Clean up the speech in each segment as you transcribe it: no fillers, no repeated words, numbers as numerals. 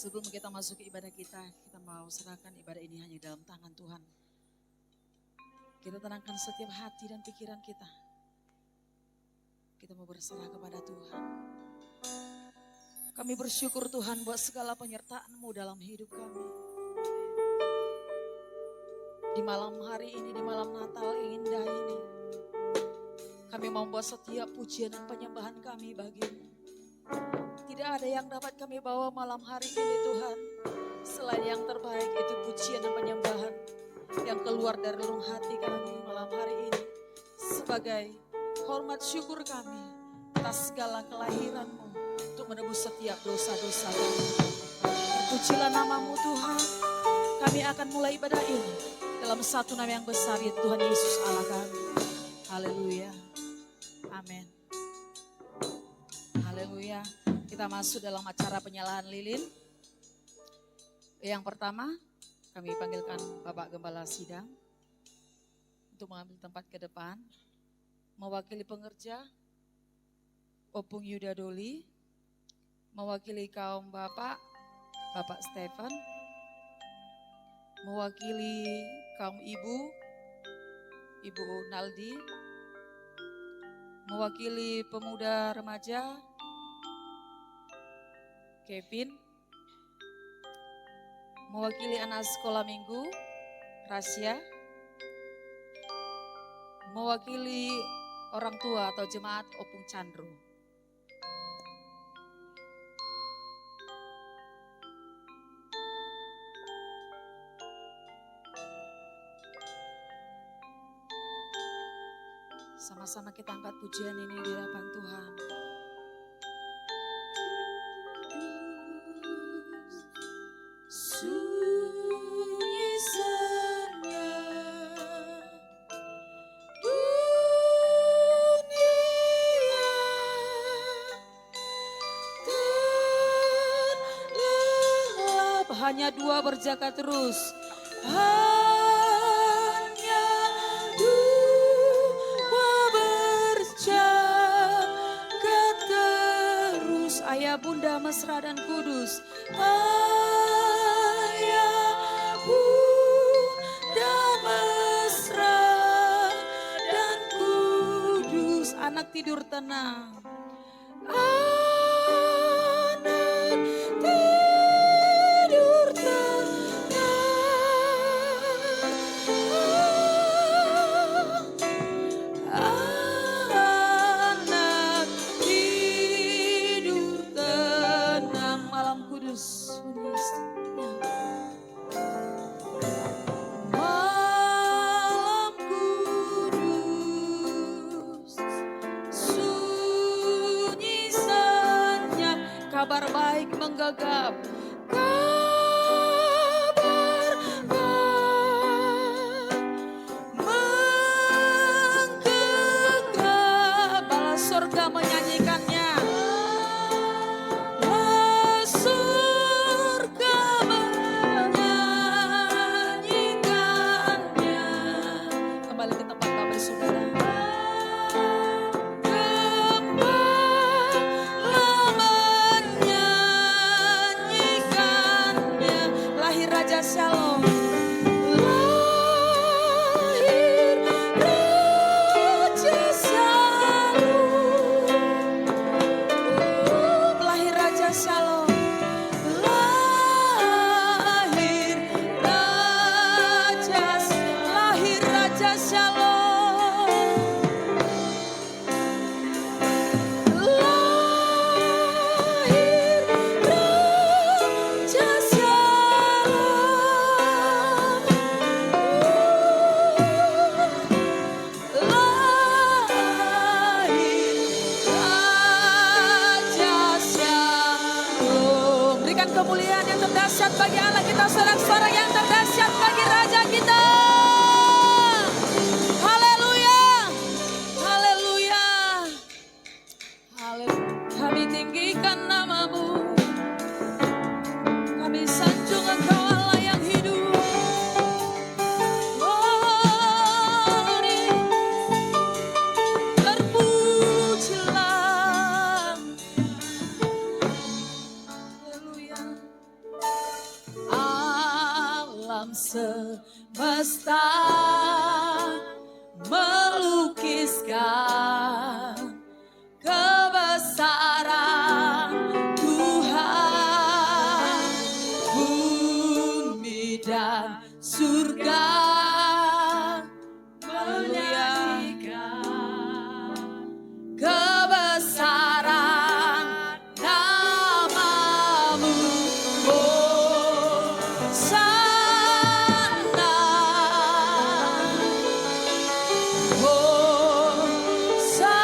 Sebelum kita masuk ke ibadah kita mau serahkan ibadah ini hanya dalam tangan Tuhan. Kita tenangkan setiap hati dan pikiran kita. Kita mau berserah kepada Tuhan. Kami bersyukur Tuhan buat segala penyertaan-Mu dalam hidup kami. Di malam hari ini, di malam Natal yang indah ini, kami mau membawa setiap pujian dan penyembahan kami bagi-Mu. Tidak ada yang dapat kami bawa malam hari ini Tuhan, selain yang terbaik itu pujian dan penyembahan yang keluar dari relung hati kami malam hari ini. Sebagai hormat syukur kami atas segala kelahiran-Mu untuk menebus setiap dosa-dosa kami. Terpujilah nama-Mu Tuhan. Kami akan mulai ibadah ini dalam satu nama yang besar, yaitu Tuhan Yesus Allah kami. Haleluya. Amin. Haleluya. Kita masuk dalam acara penyalahan lilin. Yang pertama, kami panggilkan Bapak Gembala Sidang untuk mengambil tempat ke depan. Mewakili pengerja, Opung Yuda Doli. Mewakili kaum Bapak Stephen. Mewakili kaum Ibu Naldi. Mewakili pemuda remaja, Kevin. Mewakili anak sekolah minggu, Rasya. Mewakili orang tua atau jemaat Opung Chandro. Sama-sama kita angkat pujian ini di hadapan Tuhan. Sunyi senyap dunia terlelap, hanya dua berjaga terus. Hanya dua berjaga terus. Ayah bunda mesra dan kudus. Anak tidur tenang. Anak tidur tenang. Anak tidur tenang. Malam kudus. Kabar baik menggagap, kabar baik menggagap. Balas surga menyanyikannya, balas surga menyanyikannya. Kembali ke tempat Bapak Saudara. Raja Shalom, lahir Raja Shalom, lahir Raja Shalom, lahir Raja Shalom, lahir Raja kemuliaan yang terdahsyat bagi Allah kita, sorak-sorak yang terdahsyat bagi Raja kita. Haleluya, haleluya, haleluya. Kami tinggikan nama-Mu, kami sanjung Engkau Allah yang hidup. Terpujilah. Haleluya. alam semesta melukiskan kebesaran Tuhan, bumi dan surga menyanyikan kebesaran namamu, Hosana, Hosana,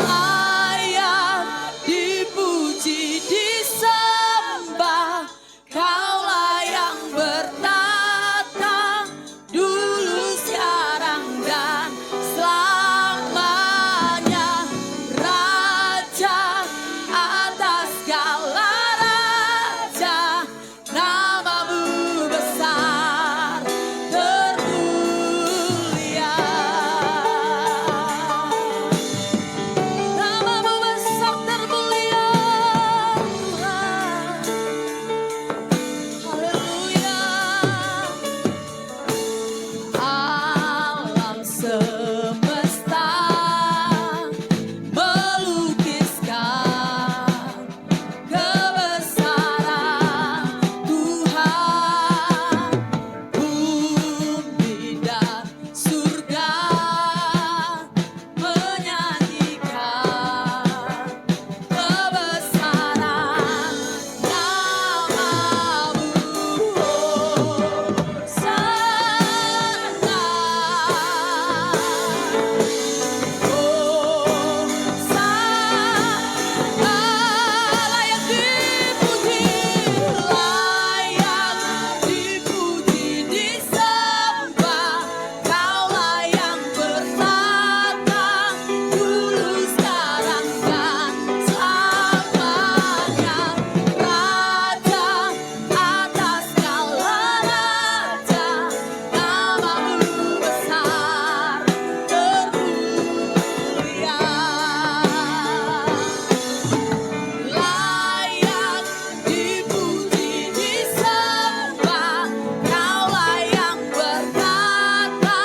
layak dipuji disembah, Kaulah yang bertata dulu sekarang dan selamanya, Raja atas segala raja, namamu besar termulia, namamu besar termulia Tuhan. Haleluya. Alam semesta melukiskan kebesaran Tuhan, bumi dan surga menyanyikan kebesaran namamu, Hosana, Hosana, layak dipuji disembah, Kaulah yang bertata dulu sekarang dan selamanya, Raja atas segala raja, namamu besar termulia, layak dipuji disembah, Kaulah yang bertata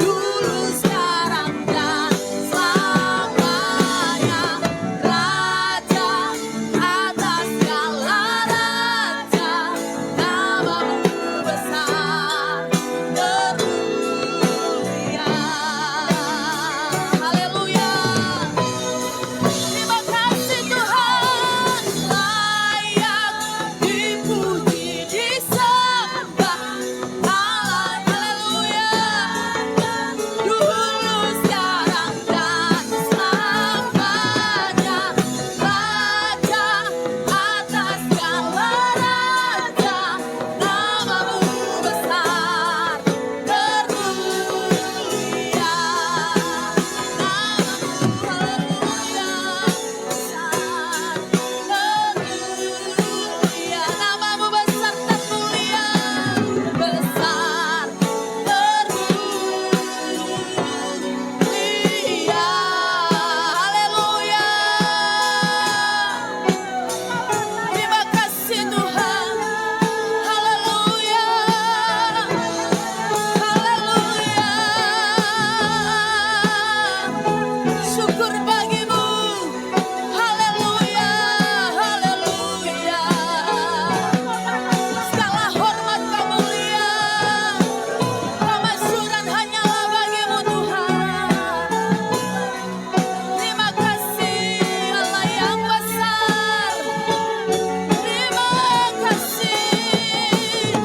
dulu sekarang dan selamanya, Raja atas segala raja, namamu besar termulia. Haleluya. Terima kasih Tuhan, layak dipuji disembah, haleluya, dulu sekarang dan selamanya, Raja atas segala raja, namamu besar termulia, namamu besar termulia, besar termulia, haleluya. Terima kasih Tuhan, haleluya, haleluya. Syukur bagimu, haleluya, haleluya. Segala hormat kemuliaan, kemasyhuran hanyalah bagimu Tuhan. Terima kasih Allah yang besar, terima kasih,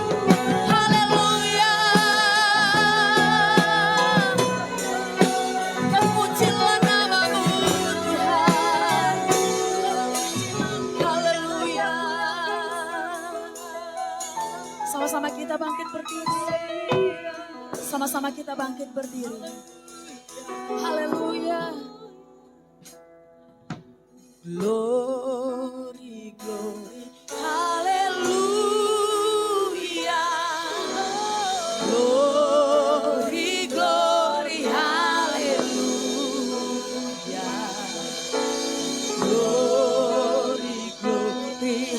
haleluya. Terpujilah namamu Tuhan, haleluya. Sama-sama kita bangkit berdiri, sama-sama kita bangkit berdiri, haleluya. Glory, glory, haleluya. Glory, glory, haleluya. Glory, glory,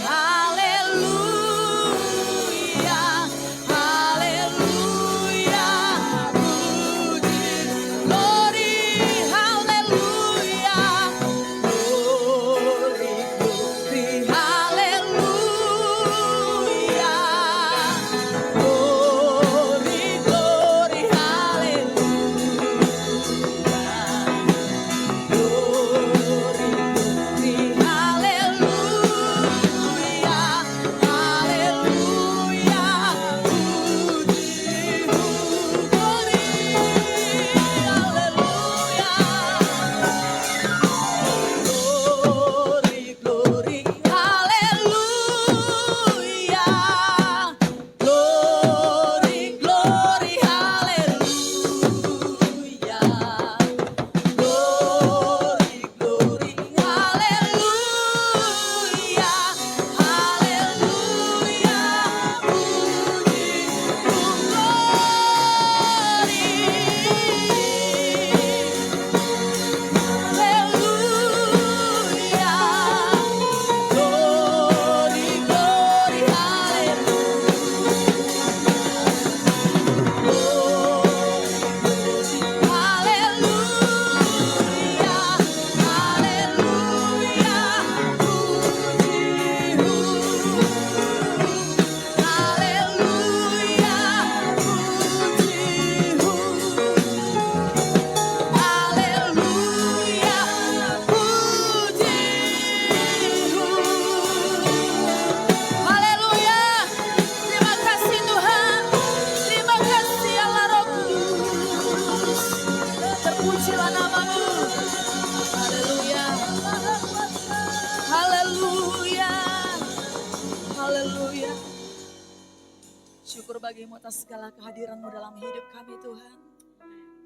bagimu atas segala kehadiranmu dalam hidup kami Tuhan.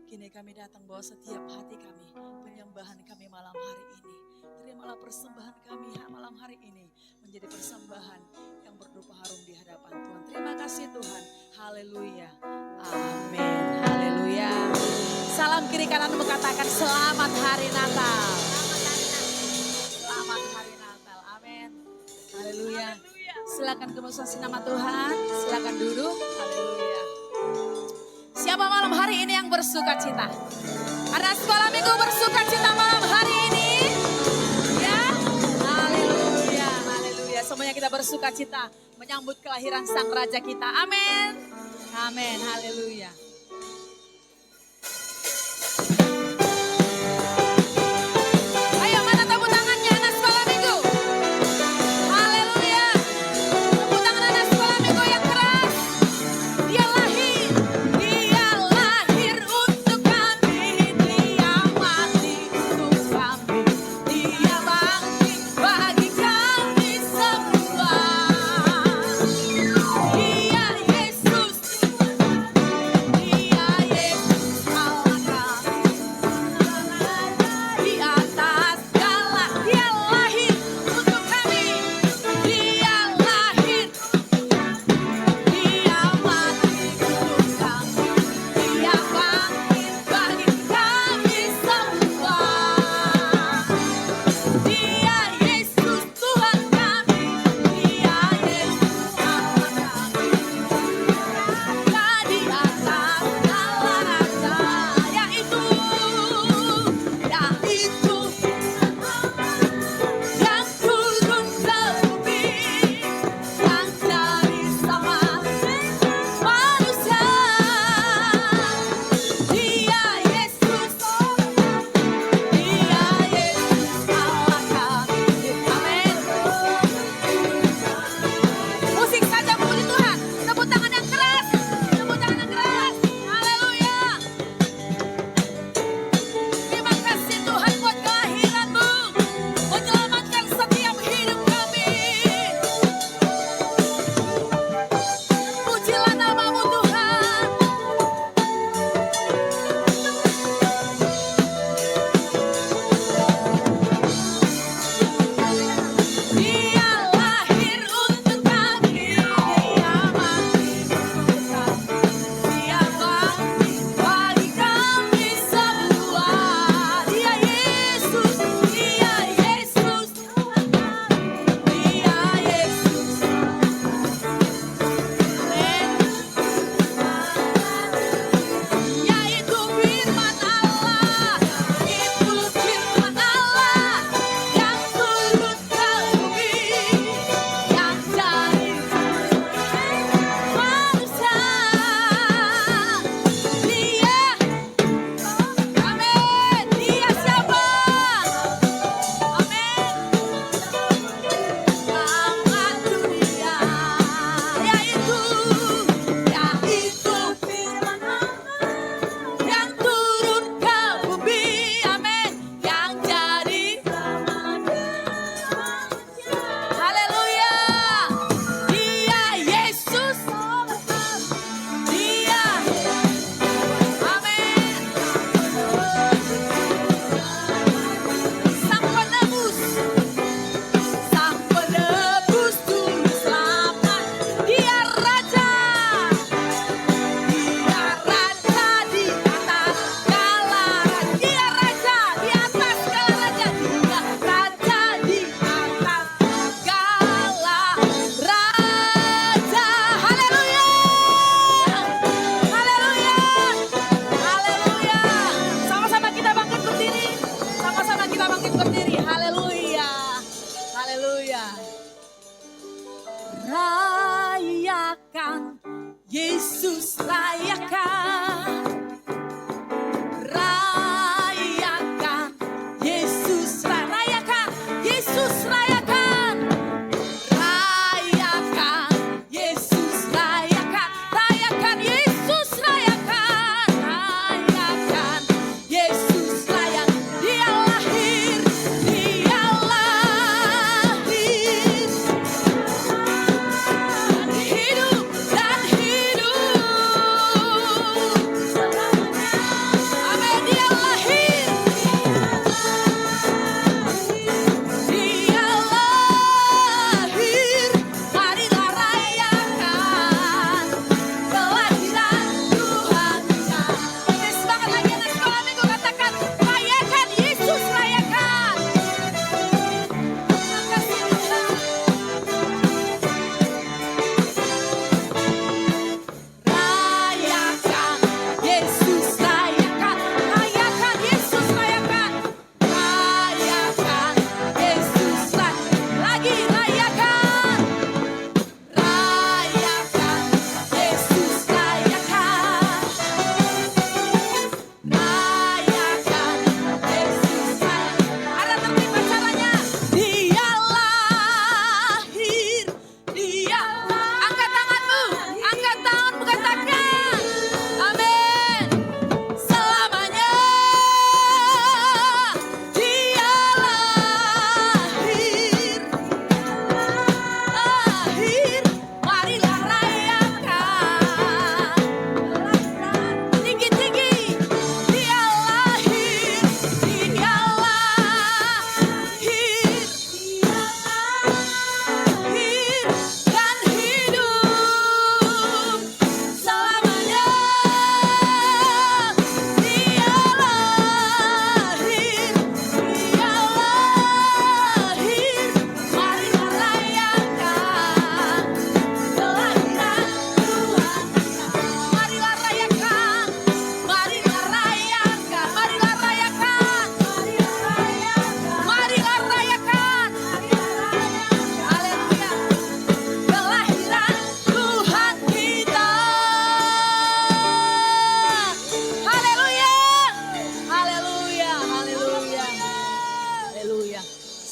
Kini kami datang bawa setiap hati kami, penyembahan kami malam hari ini. Terimalah persembahan kami malam hari ini menjadi persembahan yang berdupa harum di hadapan Tuhan. Terima kasih Tuhan. Haleluya. Amin. Haleluya. Salam kiri kanan katakan selamat hari Natal. Selamat hari Natal. Amin. Haleluya. Silakan kemuliaan nama Tuhan. Silakan duduk. Haleluya. Siapa malam hari ini yang bersuka cita? Ada sekolah minggu bersuka cita malam hari ini? Ya. Haleluya. Haleluya. Semuanya kita bersuka cita menyambut kelahiran sang raja kita. Amin. Amin. Haleluya. Ayo mana tepuk tangannya anak sekolah minggu? Haleluya. Tepuk tangan anak sekolah minggu yang keras. Dia lahir untuk kami, dia mati untuk kami, dia bangkit bagi kami semua. Dia Yesus.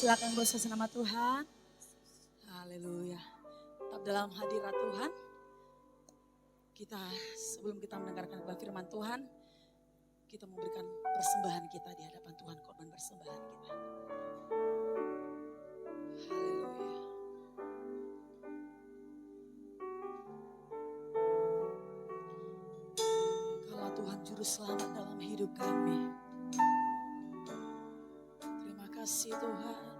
Silakan bersuara nama Tuhan. Haleluya. Tetap dalam hadirat Tuhan. Sebelum kita mendengarkan firman Tuhan, kita memberikan persembahan kita di hadapan Tuhan, korban persembahan kita. Haleluya. Kalau Tuhan juru selamat dalam hidup kami. Terima kasih Tuhan.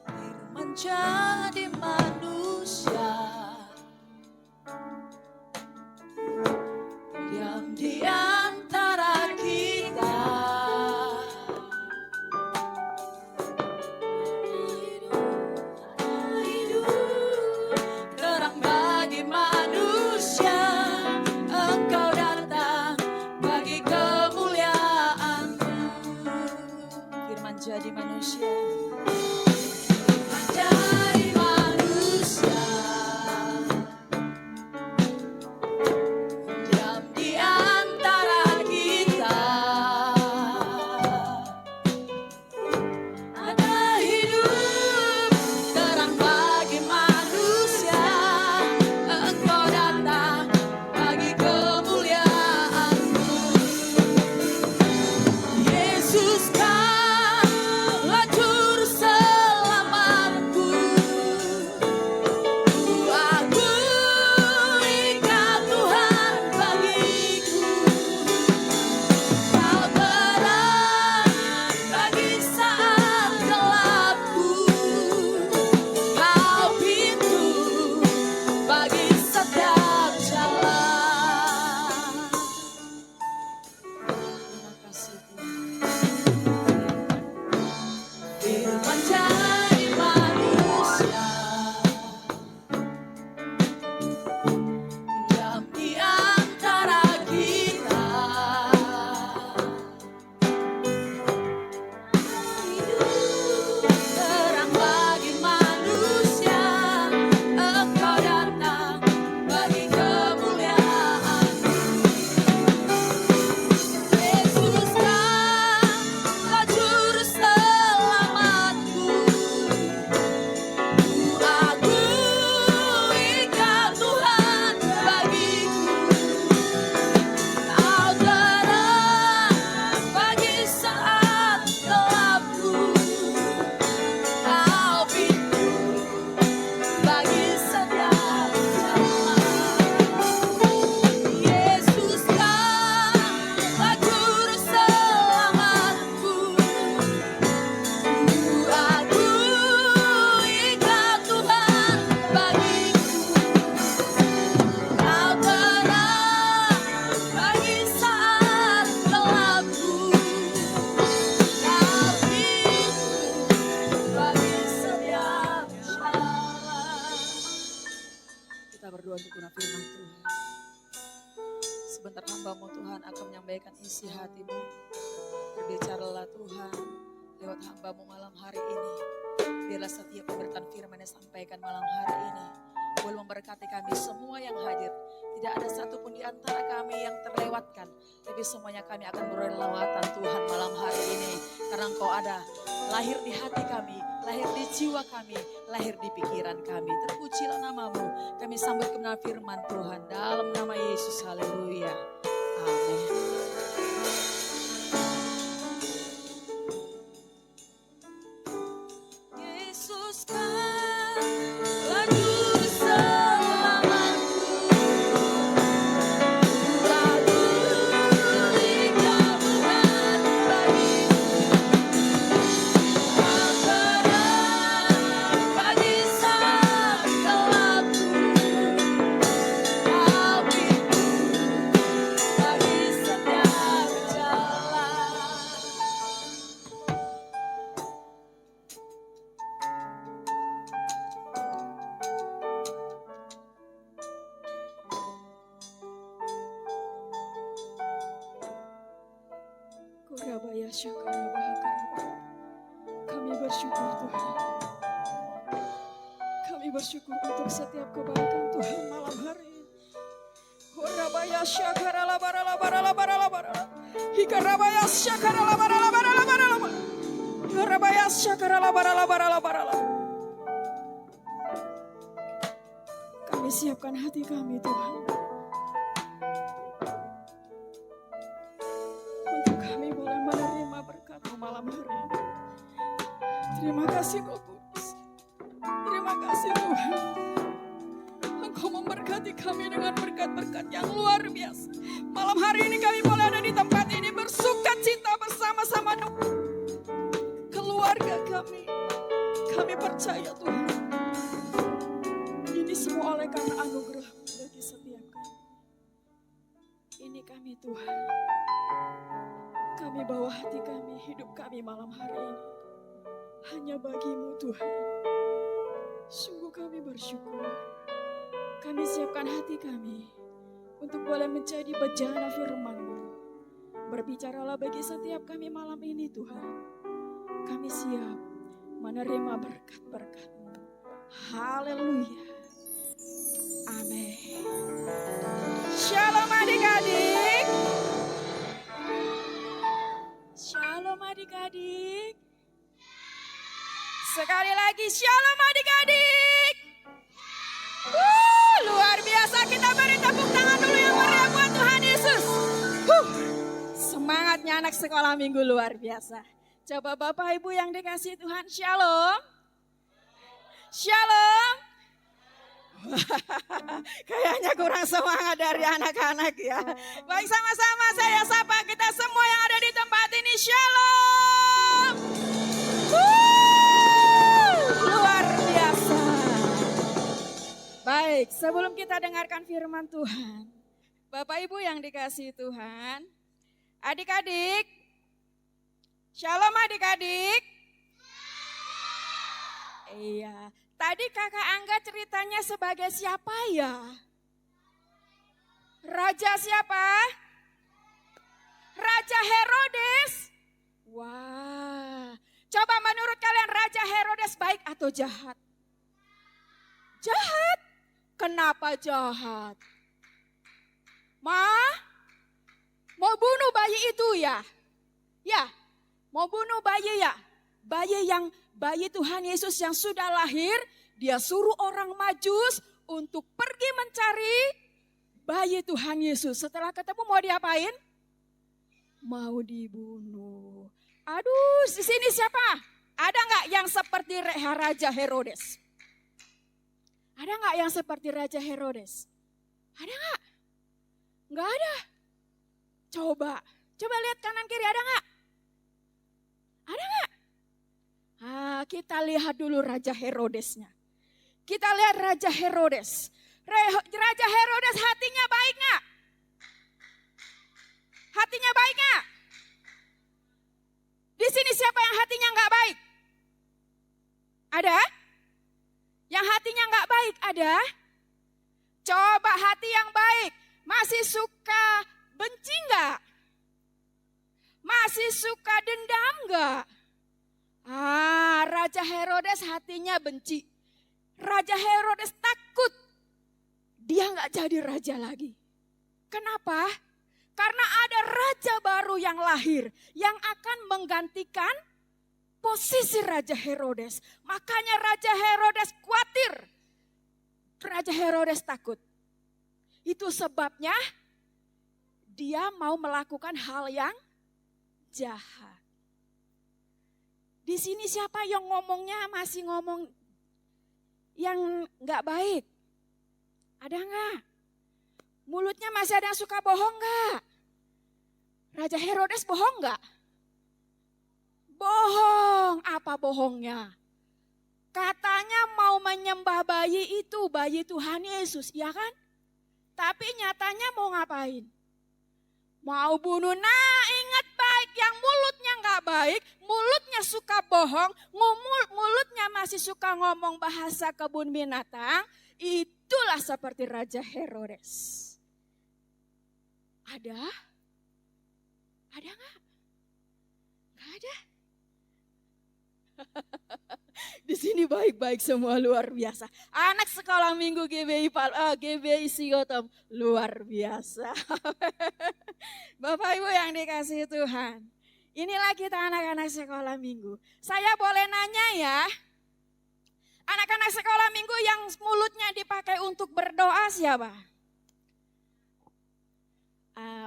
Firman jadi manusia, diam di antara kita. Hidup terang bagi manusia, Engkau datang bagi kemuliaan-Mu. Firman jadi manusia. Berdoa untuk guna firman Tuhan. Sebentar hamba-Mu Tuhan akan menyampaikan isi hati-Mu. Berbicaralah Tuhan lewat hamba-Mu malam hari ini. Biarlah setiap pemberitaan firman yang sampaikan malam hari ini boleh memberkati kami semua yang hadir. Tidak ada satupun di antara kami yang terlewatkan, tapi semuanya kami akan beroleh lawatan Tuhan malam hari ini. Karena Engkau ada lahir di hati kami, lahir di jiwa kami, lahir di pikiran kami. Terpujilah nama-Mu. Kami sambut kebenaran firman Tuhan dalam nama Yesus. Haleluya. Amin. Yesus kan lagu Kami bersyukur Tuhan. Kami bersyukur untuk setiap kebaikan Tuhan malam hari ini. Horabaya syakara la bara la bara la bara la bara. Hikarabaya syakara la bara la bara la. Kami siapkan hati kami Tuhan, untuk kami boleh menerima berkat-Mu malam hari ini. Terima kasih Roh Kudus. Terima kasih Tuhan. Engkau memberkati kami dengan berkat-berkat yang luar biasa. Malam hari ini kami boleh ada di tempat ini bersuka cita bersama-sama keluarga kami. Kami percaya Tuhan, ini semua oleh karena anugerah bagi setiap kami. Ini kami Tuhan. Kami bawa hati kami, hidup kami malam hari ini hanya bagi-Mu Tuhan. Sungguh kami bersyukur. Kami siapkan hati kami untuk boleh menjadi bejana firman-Mu. Berbicaralah bagi setiap kami malam ini Tuhan. Kami siap menerima berkat-berkat-Mu. Haleluya. Amin. Shalom adik-adik. Shalom adik-adik. Sekali lagi shalom adik-adik. Luar biasa, kita beri tepuk tangan dulu yang meriah buat Tuhan Yesus. Semangatnya anak sekolah minggu luar biasa. Coba Bapak Ibu yang dikasih Tuhan, shalom. Shalom. Kayaknya kurang semangat dari anak-anak ya. Baik, sama-sama saya sapa kita semua yang ada di tempat ini, shalom. Luar biasa. Baik, sebelum kita dengarkan firman Tuhan, Bapak Ibu yang dikasih Tuhan, adik-adik, shalom adik-adik. Iya, tadi kakak Angga ceritanya sebagai siapa ya? Raja siapa? Raja Herodes. Wah, coba menurut kalian Raja Herodes baik atau jahat? Jahat. Kenapa jahat? Mau bunuh bayi itu ya? Ya, mau bunuh bayi ya? Bayi Tuhan Yesus yang sudah lahir, dia suruh orang Majus untuk pergi mencari bayi Tuhan Yesus. Setelah ketemu mau diapain? Mau dibunuh. Aduh, di sini siapa? Ada nggak yang seperti Raja Herodes? Ada nggak yang seperti Raja Herodes? Ada nggak? Nggak ada. Coba lihat kanan kiri, ada nggak? Ada nggak? Kita lihat dulu Raja Herodesnya. Kita lihat Raja Herodes. Raja Herodes hatinya baik nggak? Hatinya baik nggak? Di sini siapa yang hatinya nggak baik? Ada? Yang hatinya nggak baik ada? Coba hati yang baik, masih suka benci nggak? Masih suka dendam nggak? Raja Herodes hatinya benci. Raja Herodes takut dia nggak jadi raja lagi. Kenapa? Karena ada raja baru yang lahir yang akan menggantikan posisi Raja Herodes. Makanya Raja Herodes khawatir. Raja Herodes takut. Itu sebabnya dia mau melakukan hal yang jahat. Di sini siapa yang ngomongnya masih ngomong yang nggak baik? Ada nggak? Mulutnya masih ada yang suka bohong nggak? Raja Herodes bohong nggak? Bohong. Apa bohongnya? Katanya mau menyembah bayi itu, bayi Tuhan Yesus, ya kan? Tapi nyatanya mau ngapain? Mau bunuh. Nah, ingat baik, yang mulutnya nggak baik, mulutnya suka bohong, mulutnya masih suka ngomong bahasa kebun binatang, itulah seperti Raja Herodes. Ada? Ada nggak? Nggak ada. Di sini baik-baik semua, luar biasa. Anak sekolah minggu GBI Siotom luar biasa. Bapak Ibu yang dikasihi Tuhan, Inilah kita anak-anak sekolah minggu. Saya boleh nanya ya, anak-anak sekolah minggu yang mulutnya dipakai untuk berdoa siapa?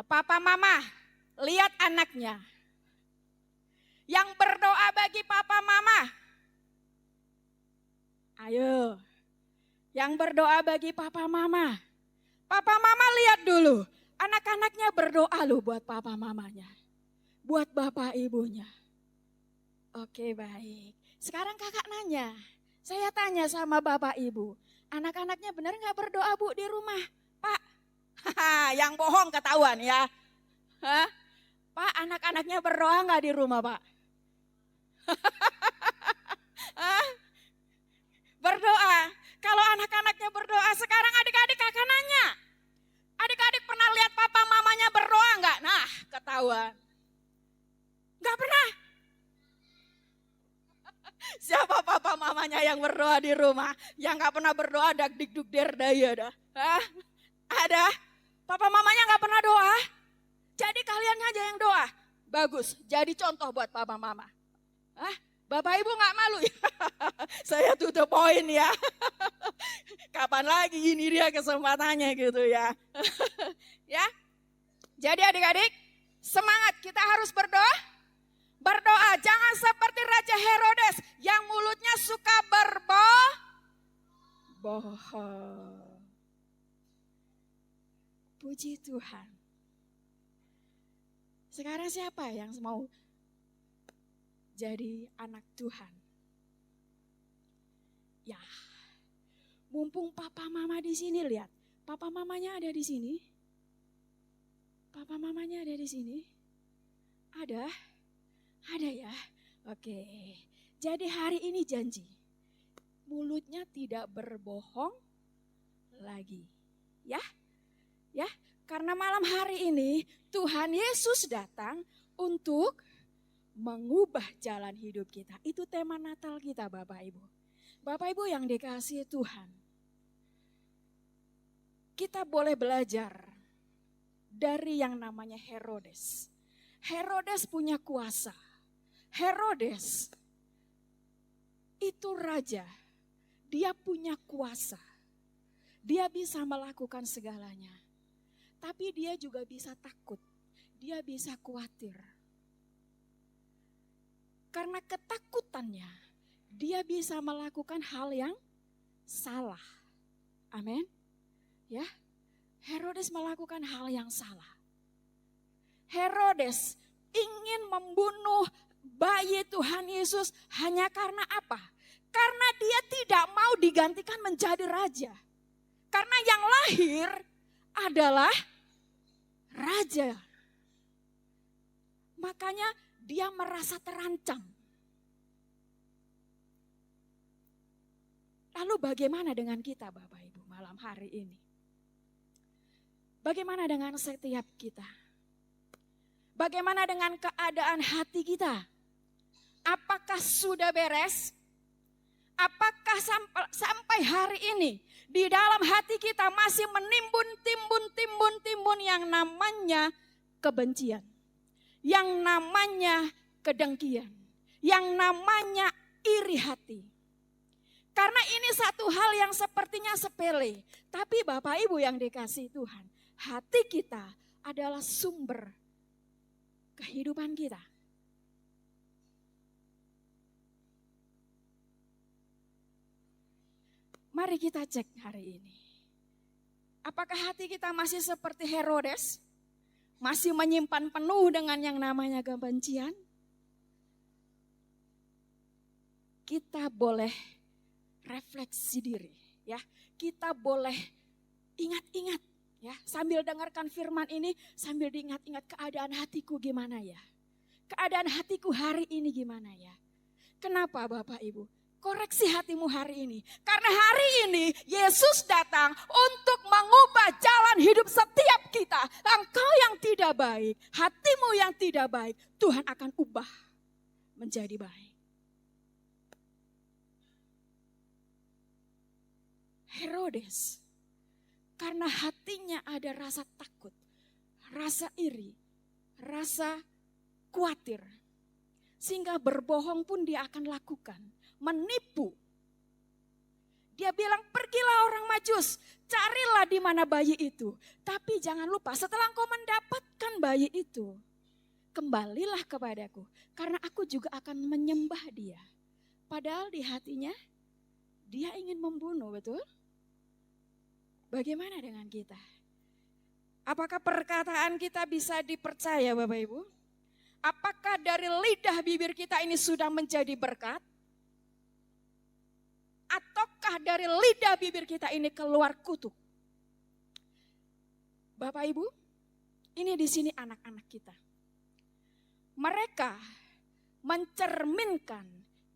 Papa mama, lihat anaknya. Yang berdoa bagi papa mama. Ayo, yang berdoa bagi papa mama. Papa mama lihat dulu, anak-anaknya berdoa loh buat papa mamanya. Buat bapak ibunya. Oke baik, sekarang kakak nanya. Saya tanya sama bapak ibu, anak-anaknya benar gak berdoa bu di rumah? Pak, yang bohong ketahuan ya. Hah? Pak, anak-anaknya berdoa gak di rumah pak? Berdoa. Kalau anak-anaknya berdoa, sekarang adik-adik kakak nanya. Adik-adik pernah lihat papa mamanya berdoa enggak? Nah, ketahuan. Enggak pernah. Siapa papa mamanya yang berdoa di rumah? Yang enggak pernah berdoa dak dik duk der daya dah. Hah? Ada? Papa mamanya enggak pernah doa? Jadi kalian aja yang doa. Bagus, jadi contoh buat papa mama. Hah? Bapak ibu gak malu ya? Saya tutup poin ya. Kapan lagi ini dia kesempatannya gitu ya. Ya. Jadi adik-adik, semangat, kita harus berdoa. Berdoa, jangan seperti Raja Herodes yang mulutnya suka bohong. Puji Tuhan. Sekarang siapa yang mau jadi anak Tuhan? Ya, mumpung papa mama di sini, lihat. Papa mamanya ada di sini. Papa mamanya ada di sini. Ada? Ada ya? Oke. Jadi hari ini janji. Mulutnya tidak berbohong lagi. Ya? Ya, karena malam hari ini Tuhan Yesus datang untuk mengubah jalan hidup kita. Itu tema Natal kita Bapak Ibu. Bapak Ibu yang dikasihi Tuhan. Kita boleh belajar dari yang namanya Herodes. Herodes punya kuasa. Herodes itu raja. Dia punya kuasa. Dia bisa melakukan segalanya. Tapi dia juga bisa takut. Dia bisa khawatir. Karena ketakutannya, dia bisa melakukan hal yang salah. Amin. Ya, Herodes melakukan hal yang salah. Herodes ingin membunuh bayi Tuhan Yesus hanya karena apa? Karena dia tidak mau digantikan menjadi raja. Karena yang lahir adalah raja. Makanya dia merasa terancam. Lalu bagaimana dengan kita Bapak Ibu malam hari ini? Bagaimana dengan setiap kita? Bagaimana dengan keadaan hati kita? Apakah sudah beres? Apakah sampai hari ini di dalam hati kita masih menimbun yang namanya kebencian, yang namanya kedengkian, yang namanya iri hati? Karena ini satu hal yang sepertinya sepele, tapi Bapak Ibu yang dikasihi Tuhan, hati kita adalah sumber kehidupan kita. Mari kita cek hari ini. Apakah hati kita masih seperti Herodes? Masih menyimpan penuh dengan yang namanya kebencian? Kita boleh refleksi diri, ya. Kita boleh ingat-ingat, ya. Sambil dengarkan firman ini, sambil diingat-ingat keadaan hatiku gimana ya? Keadaan hatiku hari ini gimana ya? Kenapa Bapak Ibu? Koreksi hatimu hari ini. Karena hari ini Yesus datang untuk mengubah jalan hidup setiap kita. Engkau yang tidak baik, hatimu yang tidak baik, Tuhan akan ubah menjadi baik. Herodes, karena hatinya ada rasa takut, rasa iri, rasa khawatir. Sehingga berbohong pun dia akan lakukan. Menipu. Dia bilang, pergilah orang Majus, carilah di mana bayi itu. Tapi jangan lupa setelah engkau mendapatkan bayi itu, kembalilah kepadaku. Karena aku juga akan menyembah dia. Padahal di hatinya dia ingin membunuh, betul? Bagaimana dengan kita? Apakah perkataan kita bisa dipercaya Bapak Ibu? Apakah dari lidah bibir kita ini sudah menjadi berkat? Ataukah dari lidah bibir kita ini keluar kutuk? Bapak Ibu, ini di sini anak-anak kita. Mereka mencerminkan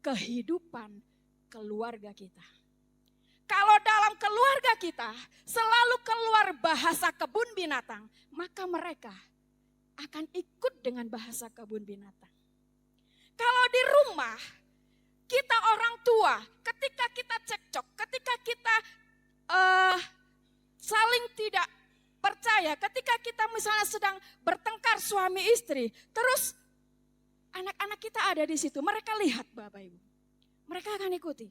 kehidupan keluarga kita. Kalau dalam keluarga kita selalu keluar bahasa kebun binatang, maka mereka akan ikut dengan bahasa kebun binatang. Kalau di rumah, kita orang tua, ketika kita cekcok, ketika kita saling tidak percaya, ketika kita misalnya sedang bertengkar suami istri, terus anak-anak kita ada di situ, mereka lihat Bapak Ibu, mereka akan ikuti.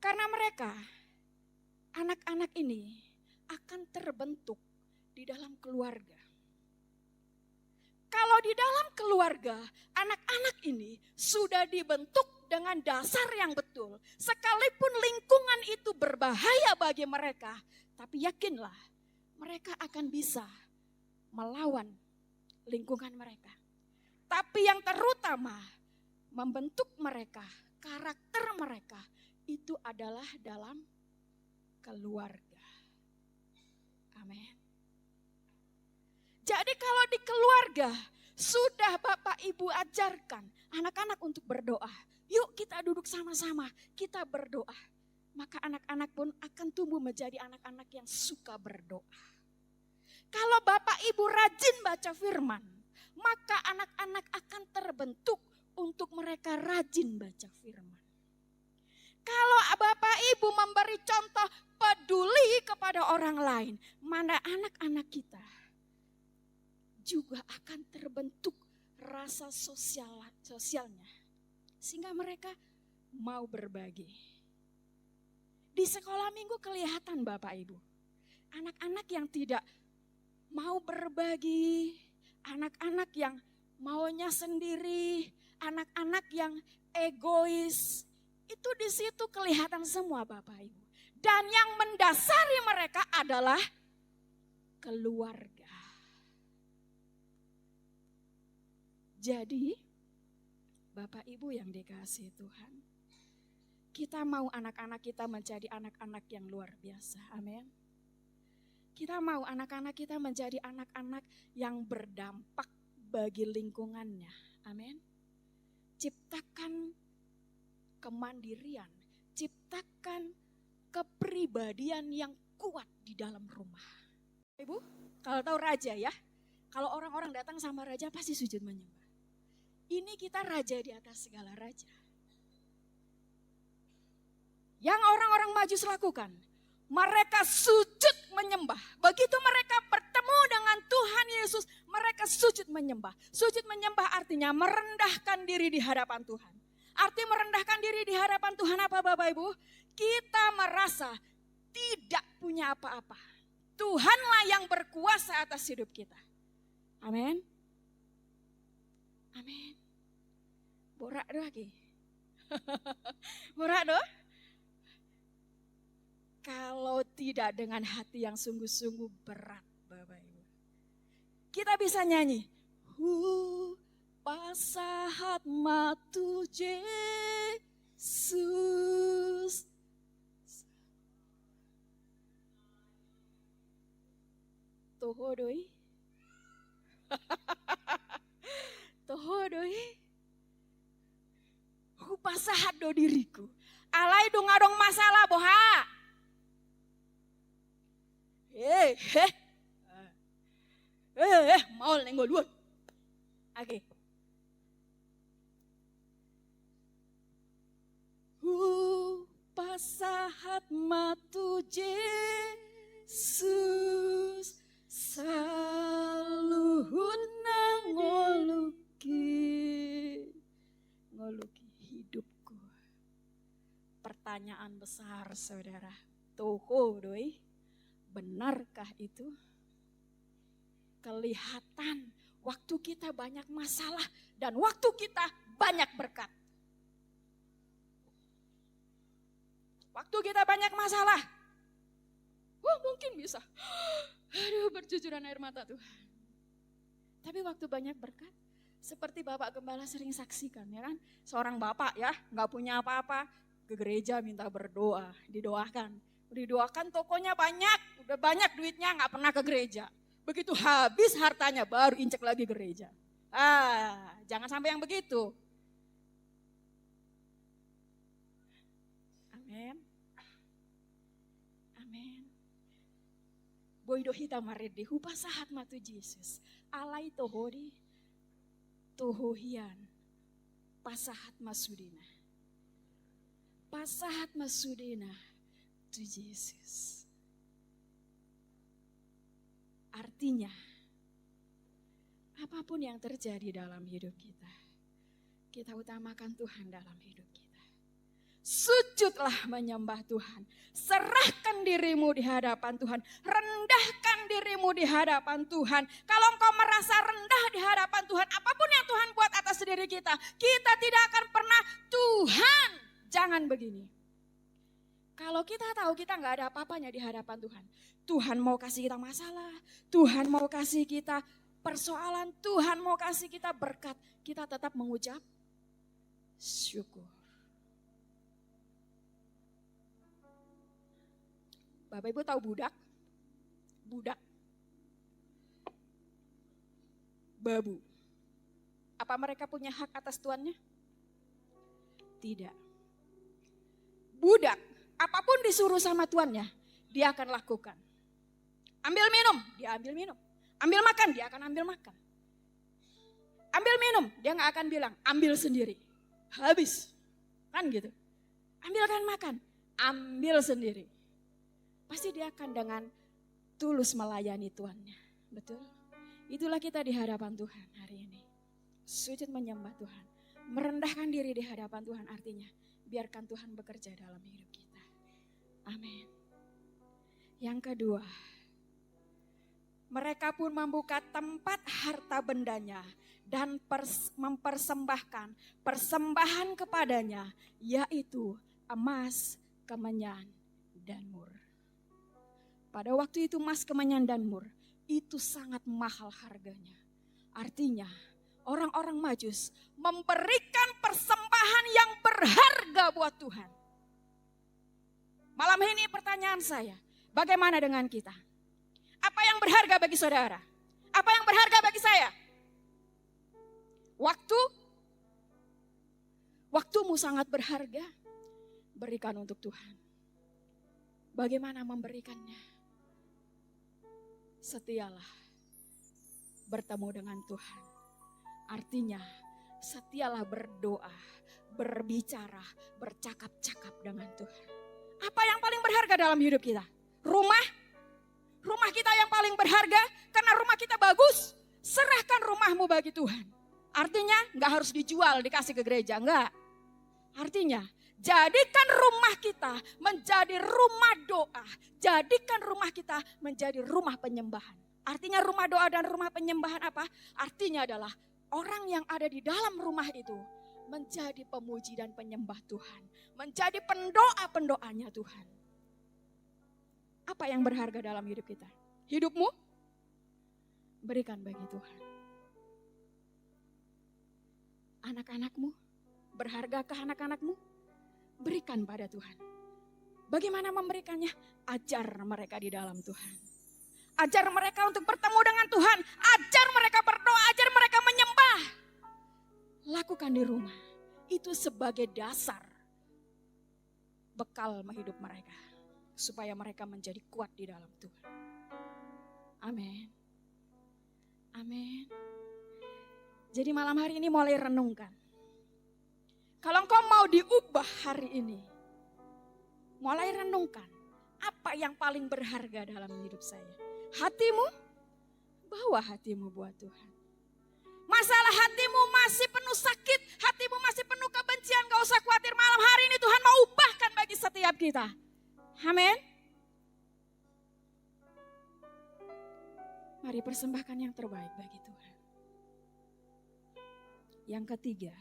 Karena mereka, anak-anak ini akan terbentuk di dalam keluarga. Kalau di dalam keluarga, anak-anak ini sudah dibentuk dengan dasar yang betul. Sekalipun lingkungan itu berbahaya bagi mereka, tapi yakinlah mereka akan bisa melawan lingkungan mereka. Tapi yang terutama membentuk mereka, karakter mereka itu adalah dalam keluarga. Amin. Jadi kalau di keluarga sudah Bapak Ibu ajarkan anak-anak untuk berdoa. Yuk kita duduk sama-sama, kita berdoa. Maka anak-anak pun akan tumbuh menjadi anak-anak yang suka berdoa. Kalau Bapak Ibu rajin baca firman, maka anak-anak akan terbentuk untuk mereka rajin baca firman. Kalau Bapak Ibu memberi contoh peduli kepada orang lain, mana anak-anak kita juga akan terbentuk rasa sosialnya. Sehingga mereka mau berbagi. Di sekolah minggu kelihatan Bapak Ibu. Anak-anak yang tidak mau berbagi. Anak-anak yang maunya sendiri. Anak-anak yang egois. Itu di situ kelihatan semua Bapak Ibu. Dan yang mendasari mereka adalah keluarga. Jadi, Bapak Ibu yang dikasihi Tuhan, kita mau anak-anak kita menjadi anak-anak yang luar biasa. Amin. Kita mau anak-anak kita menjadi anak-anak yang berdampak bagi lingkungannya. Amin. Ciptakan kemandirian, ciptakan kepribadian yang kuat di dalam rumah. Ibu, kalau tahu raja ya, kalau orang-orang datang sama raja pasti sujud menyembah. Ini kita raja di atas segala raja. Yang orang-orang Majus lakukan, mereka sujud menyembah. Begitu mereka bertemu dengan Tuhan Yesus, mereka sujud menyembah. Sujud menyembah artinya merendahkan diri di hadapan Tuhan. Arti merendahkan diri di hadapan Tuhan apa Bapak Ibu? Kita merasa tidak punya apa-apa. Tuhanlah yang berkuasa atas hidup kita. Amin. Amin. Borak doh lagi. Borak doh. Kalau tidak dengan hati yang sungguh-sungguh berat Bapak Ibu. Kita bisa nyanyi. Pasahat matu Yesus. Tohodoi. Tohodoi. Pasahat do diriku. Alai do ngadong masalah boha. Mau nenggol luar. Oke. Pasahat matu Yesus saluhun nangoluk pertanyaan besar saudara. Toho doi, benarkah itu? Kelihatan waktu kita banyak masalah dan waktu kita banyak berkat. Waktu kita banyak masalah, mungkin bisa. Aduh, bercucuran air mata Tuhan. Tapi waktu banyak berkat, seperti Bapak Gembala sering saksikan ya kan. Seorang bapak ya, gak punya apa-apa, ke gereja minta berdoa, didoakan tokonya banyak, udah banyak duitnya gak pernah ke gereja. Begitu habis hartanya baru injek lagi gereja. Jangan sampai yang begitu. Amin. Amin. Boido hita marede hupasahat matu Jesus. Alai tohori tohohian pasahat masudina. Pasahat masudina tu Jesus. Artinya, apapun yang terjadi dalam hidup kita, kita utamakan Tuhan dalam hidup kita. Sujudlah menyembah Tuhan. Serahkan dirimu di hadapan Tuhan. Rendahkan dirimu di hadapan Tuhan. Kalau engkau merasa rendah di hadapan Tuhan, apapun yang Tuhan buat atas diri kita, kita tidak akan pernah, Tuhan, jangan begini. Kalau kita tahu kita gak ada apa-apanya di hadapan Tuhan. Tuhan mau kasih kita masalah, Tuhan mau kasih kita persoalan, Tuhan mau kasih kita berkat. Kita tetap mengucap syukur. Bapak Ibu tahu budak? Budak. Babu. Apa mereka punya hak atas tuannya? Tidak. Budak, apapun disuruh sama tuannya, dia akan lakukan. Ambil minum, dia ambil minum. Ambil makan, dia akan ambil makan. Ambil minum, dia gak akan bilang, ambil sendiri. Habis, kan gitu. Ambilkan makan, ambil sendiri. Pasti dia akan dengan tulus melayani tuannya. Betul? Itulah kita di hadapan Tuhan hari ini. Sujud menyembah Tuhan. Merendahkan diri di hadapan Tuhan artinya biarkan Tuhan bekerja dalam hidup kita. Amin. Yang kedua, mereka pun membuka tempat harta bendanya dan mempersembahkan persembahan kepadanya, yaitu emas, kemenyan, dan mur. Pada waktu itu emas, kemenyan, dan mur itu sangat mahal harganya. Artinya orang-orang Majus memberikan persembahan yang berharga buat Tuhan. Malam ini pertanyaan saya, bagaimana dengan kita? Apa yang berharga bagi saudara? Apa yang berharga bagi saya? Waktumu sangat berharga, berikan untuk Tuhan. Bagaimana memberikannya? Setialah bertemu dengan Tuhan. Artinya setialah berdoa, berbicara, bercakap-cakap dengan Tuhan. Apa yang paling berharga dalam hidup kita? Rumah? Rumah kita yang paling berharga karena rumah kita bagus. Serahkan rumahmu bagi Tuhan. Artinya gak harus dijual, dikasih ke gereja, enggak. Artinya jadikan rumah kita menjadi rumah doa. Jadikan rumah kita menjadi rumah penyembahan. Artinya rumah doa dan rumah penyembahan apa? Artinya adalah orang yang ada di dalam rumah itu menjadi pemuji dan penyembah Tuhan. Menjadi pendoa-pendoanya Tuhan. Apa yang berharga dalam hidup kita? Hidupmu? Berikan bagi Tuhan. Anak-anakmu? Berhargakah anak-anakmu? Berikan pada Tuhan. Bagaimana memberikannya? Ajar mereka di dalam Tuhan. Ajar mereka untuk bertemu dengan Tuhan. Ajar mereka berdoa, ajar mereka menyembah. Lakukan di rumah. Itu sebagai dasar bekal hidup mereka. Supaya mereka menjadi kuat di dalam Tuhan. Amin. Amin. Jadi malam hari ini mulai renungkan. Kalau engkau mau diubah hari ini, mulai renungkan apa yang paling berharga dalam hidup saya. Hatimu, bawa hatimu buat Tuhan. Masalah hatimu masih penuh sakit, hatimu masih penuh kebencian, gak usah khawatir. Malam hari ini Tuhan mau ubahkan bagi setiap kita. Amin. Mari persembahkan yang terbaik bagi Tuhan. Yang ketiga,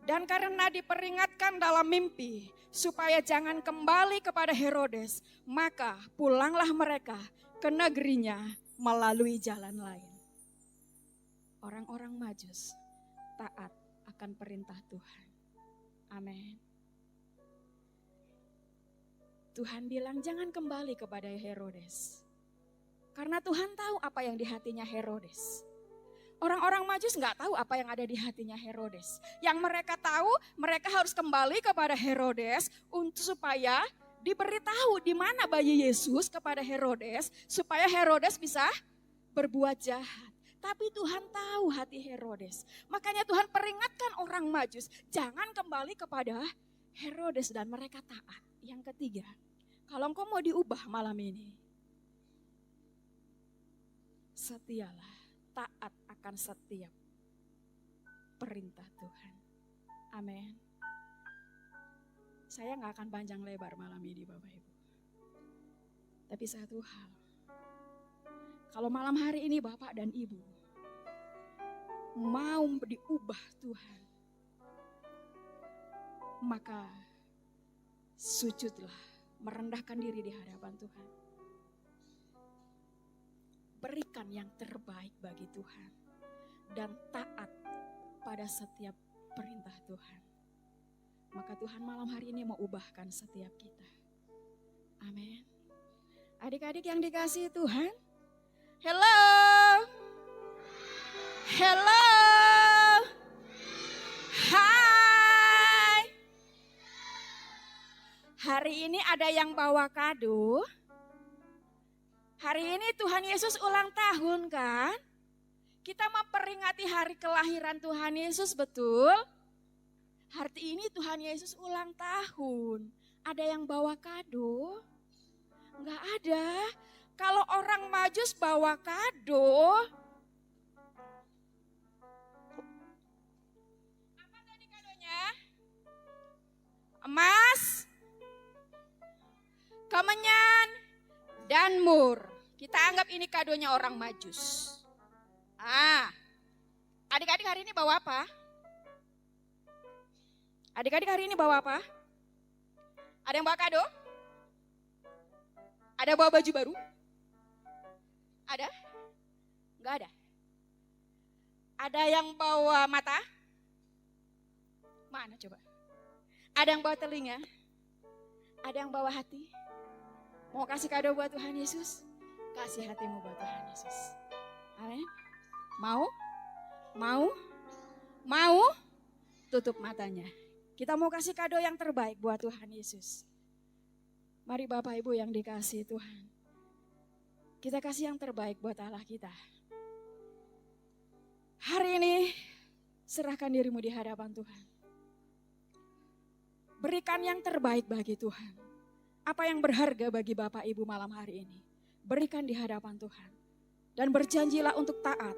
dan karena diperingatkan dalam mimpi supaya jangan kembali kepada Herodes, maka pulanglah mereka ke negerinya melalui jalan lain. Orang-orang Majus taat akan perintah Tuhan. Amin. Tuhan bilang jangan kembali kepada Herodes. Karena Tuhan tahu apa yang di hatinya Herodes. Orang-orang Majus nggak tahu apa yang ada di hatinya Herodes. Yang mereka tahu, mereka harus kembali kepada Herodes untuk supaya diberitahu di mana bayi Yesus kepada Herodes, supaya Herodes bisa berbuat jahat. Tapi Tuhan tahu hati Herodes. Makanya Tuhan peringatkan orang Majus, jangan kembali kepada Herodes dan mereka taat. Yang ketiga, kalau engkau mau diubah malam ini, setialah, taat akan setiap perintah Tuhan. Amin. Saya gak akan panjang lebar malam ini Bapak Ibu. Tapi satu hal, kalau malam hari ini Bapak dan Ibu mau diubah Tuhan, maka sujudlah, merendahkan diri di hadapan Tuhan. Berikan yang terbaik bagi Tuhan dan taat pada setiap perintah Tuhan. Maka Tuhan malam hari ini mau ubahkan setiap kita. Amin. Adik-adik yang dikasihi Tuhan, hello. Hello. Hai. Hari ini ada yang bawa kado. Hari ini Tuhan Yesus ulang tahun kan? Kita memperingati hari kelahiran Tuhan Yesus, betul? Hari ini Tuhan Yesus ulang tahun. Ada yang bawa kado? Enggak ada. Kalau orang Majus bawa kado, apa tadi kadonya? Emas, kemenyan, dan mur. Kita anggap ini kadonya orang Majus. Adik-adik hari ini bawa apa? Adik-adik hari ini bawa apa? Ada yang bawa kado? Ada bawa baju baru? Ada? Enggak ada. Ada yang bawa mata? Mana coba? Ada yang bawa telinga? Ada yang bawa hati? Mau kasih kado buat Tuhan Yesus? Kasih hatimu buat Tuhan Yesus. Amin. Mau? Mau? Mau? Tutup matanya. Kita mau kasih kado yang terbaik buat Tuhan Yesus. Mari Bapak Ibu yang dikasihi Tuhan. Kita kasih yang terbaik buat Allah kita. Hari ini serahkan dirimu di hadapan Tuhan. Berikan yang terbaik bagi Tuhan. Apa yang berharga bagi Bapak Ibu malam hari ini. Berikan di hadapan Tuhan. Dan berjanjilah untuk taat.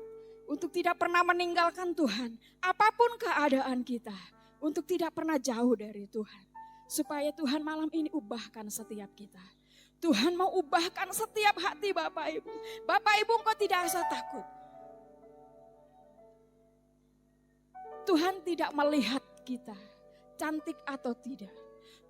Untuk tidak pernah meninggalkan Tuhan. Apapun keadaan kita. Untuk tidak pernah jauh dari Tuhan. Supaya Tuhan malam ini ubahkan setiap kita. Tuhan mau ubahkan setiap hati Bapak Ibu. Bapak Ibu engkau tidak usah takut. Tuhan tidak melihat kita cantik atau tidak.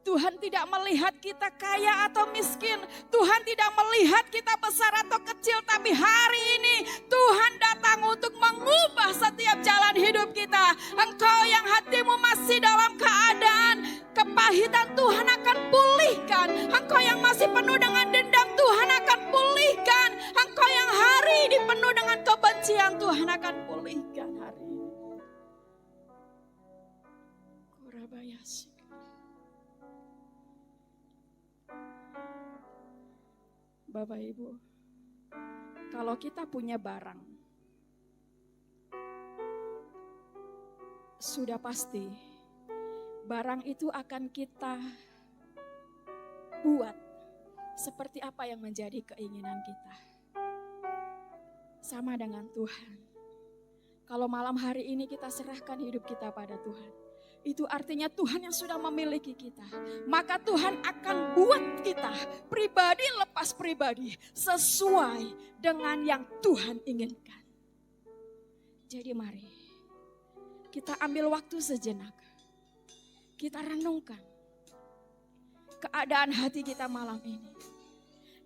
Tuhan tidak melihat kita kaya atau miskin. Tuhan tidak melihat kita besar atau kecil. Tapi hari ini Tuhan datang untuk mengubah setiap jalan hidup kita. Engkau yang hatimu masih dalam keadaan kepahitan, Tuhan akan pulihkan. Engkau yang masih penuh dengan dendam, Tuhan akan pulihkan. Engkau yang hari ini penuh dengan kebencian, Tuhan akan pulihkan hari ini. Kurabayasi. Bapak Ibu, kalau kita punya barang, sudah pasti barang itu akan kita buat seperti apa yang menjadi keinginan kita. Sama dengan Tuhan. Kalau malam hari ini kita serahkan hidup kita pada Tuhan. itu artinya Tuhan yang sudah memiliki kita. Maka Tuhan akan buat kita pribadi lepas pribadi sesuai dengan yang Tuhan inginkan. Jadi mari kita ambil waktu sejenak. Kita renungkan keadaan hati kita malam ini.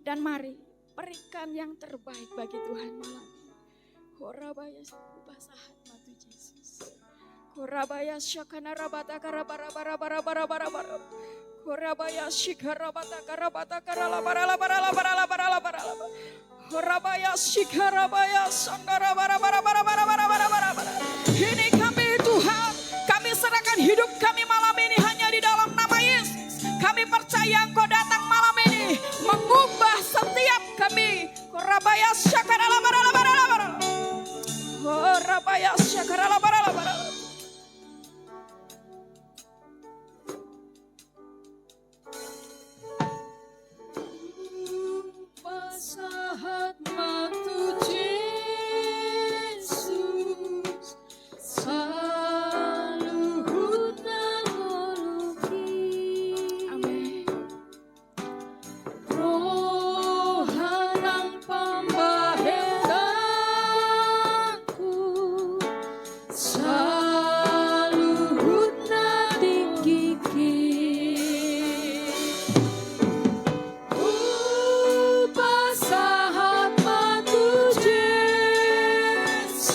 Dan mari berikan yang terbaik bagi Tuhan malam ini. Horabaya basahat matu Yesus. Horabaya syakana rabata karabara bara bara bara bara bara. Horabaya shikarabata karabata karala bara la bara la bara la bara la bara la. Horabaya shikarabaya sangara bara bara bara bara bara bara bara. Ini kami Tuhan, kami serahkan hidup kami malam ini hanya di dalam nama Yesus. Kami percaya Engkau datang malam ini mengubah setiap kami. Horabaya syakara bara la bara la bara. Horabaya syakara bara la bara. Sahat matu Yesus saluhut nangoluki. Amin. Rohanang pambahendanku saluhut nadingkiki. Sahat matu Yesus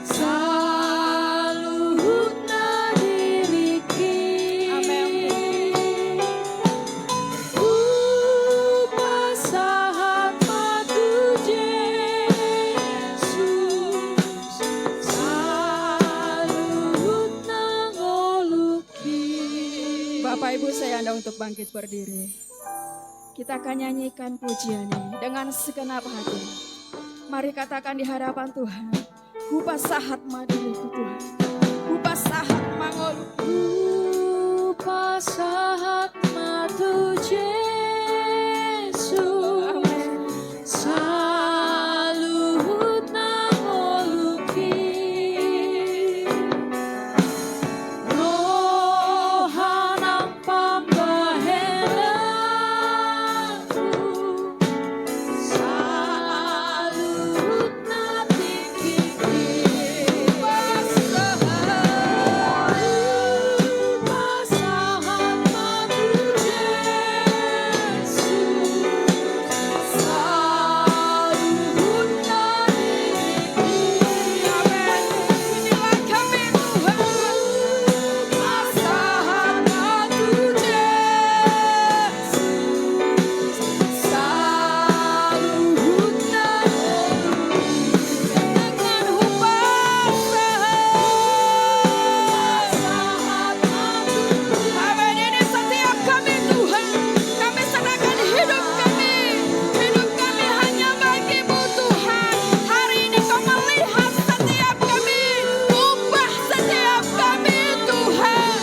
saluhut nadiriki. Amin. Sahat matu Yesus saluhut nangoluki. Bapak Ibu, saya undang untuk bangkit berdiri. Kita akan nyanyikan pujian ini dengan segenap hati. Mari katakan di hadapan Tuhan. Hupa sahat madu Tuhan. Hupa sahat mangolu. Hupa sahat matu Yesus saluhut nangoluki. Rohanang pambahendanku saluhut nadingkiki. Pasahat matu Yesus saluhut nadingkiki. Amin. Inilah kami Tuhan. Pasahat matu Yesus saluhut nadingkiki. Dengan hupas sahat matu. Amin. Ini setiap kami Tuhan. Kami serahkan hidup kami. Hidup kami hanya bagi-Mu Tuhan. Hari ini Kau melihat setiap kami. Ubah setiap kami Tuhan.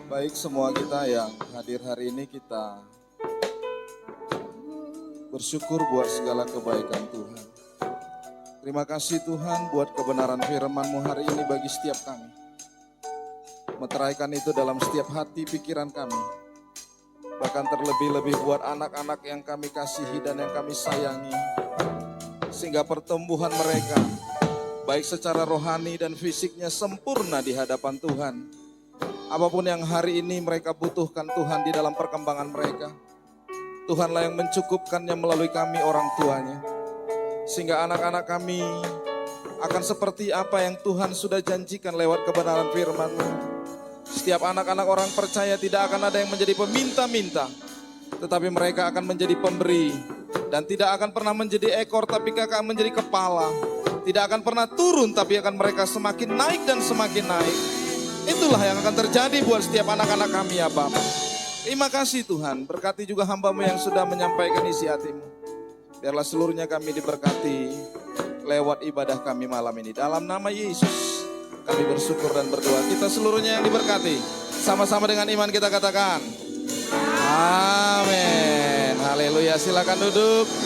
Baik, semua kita yang hadir hari ini, kita bersyukur buat segala kebaikan Tuhan. Terima kasih Tuhan buat kebenaran firman-Mu hari ini bagi setiap kami. Meteraikan itu dalam setiap hati pikiran kami. Bahkan terlebih-lebih buat anak-anak yang kami kasihi dan yang kami sayangi. Sehingga pertumbuhan mereka, baik secara rohani dan fisiknya sempurna di hadapan Tuhan. Apapun yang hari ini mereka butuhkan Tuhan di dalam perkembangan mereka, Tuhanlah yang mencukupkannya melalui kami orang tuanya. Sehingga anak-anak kami akan seperti apa yang Tuhan sudah janjikan lewat kebenaran firman-Mu. Setiap anak-anak orang percaya tidak akan ada yang menjadi peminta-minta, tetapi mereka akan menjadi pemberi Dan tidak akan pernah menjadi ekor tapi akan menjadi kepala. Tidak akan pernah turun tapi akan mereka semakin naik dan semakin naik. Itulah yang akan terjadi buat setiap anak-anak kami ya Bapa. Terima kasih Tuhan, berkati juga hamba-Mu yang sudah menyampaikan isi hati-Mu. Biarlah seluruhnya kami diberkati lewat ibadah kami malam ini. Dalam nama Yesus kami bersyukur dan berdoa. Kita seluruhnya yang diberkati. Sama-sama dengan iman kita katakan. Amin. Haleluya. Silakan duduk.